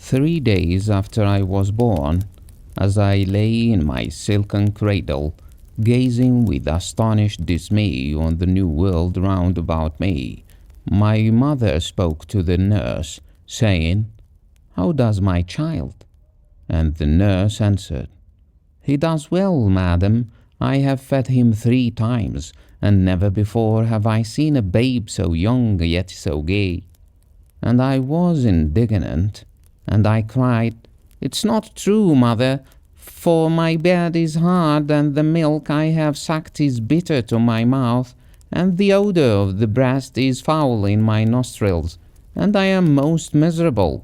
3 days after I was born, as I lay in my silken cradle, gazing with astonished dismay on the new world round about me, my mother spoke to the nurse, saying, "How does my child?" And the nurse answered, "He does well, madam. I have fed him 3 times, and never before have I seen a babe so young yet so gay." And I was indignant, and I cried, "It's not true, mother, for my bed is hard, and the milk I have sucked is bitter to my mouth, and the odor of the breast is foul in my nostrils, and I am most miserable."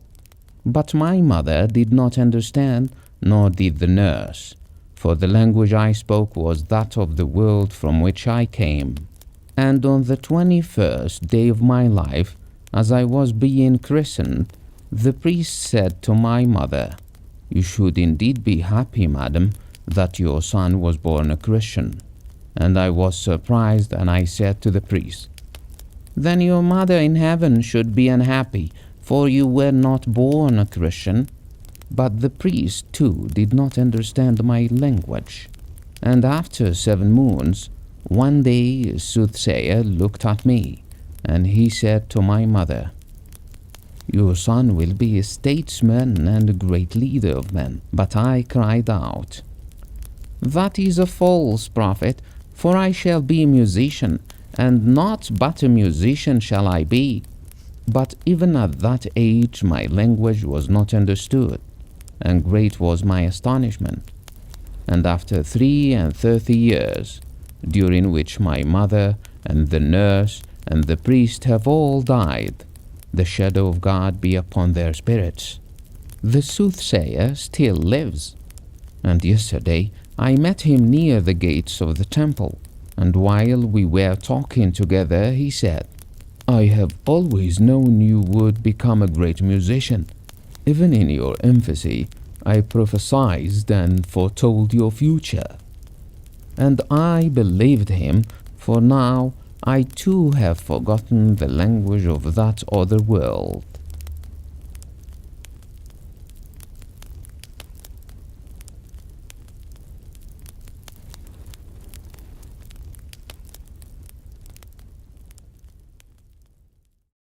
But my mother did not understand, nor did the nurse, for the language I spoke was that of the world from which I came. And on the 21st day of my life, as I was being christened, the priest said to my mother, "You should indeed be happy, madam, that your son was born a Christian." And I was surprised, and I said to the priest, "Then your mother in heaven should be unhappy, for you were not born a Christian." But the priest, too, did not understand my language. And after 7 moons, one day a soothsayer looked at me, and he said to my mother, "Your son will be a statesman and a great leader of men." But I cried out, "That is a false prophet, for I shall be a musician, and not but a musician shall I be." But even at that age my language was not understood, and great was my astonishment. And after 33 years, during which my mother and the nurse and the priest have all died, the shadow of God be upon their spirits, the soothsayer still lives. And yesterday I met him near the gates of the temple, and while we were talking together, he said, "I have always known you would become a great musician. Even in your infancy, I prophesied and foretold your future." And I believed him, for now I too have forgotten the language of that other world.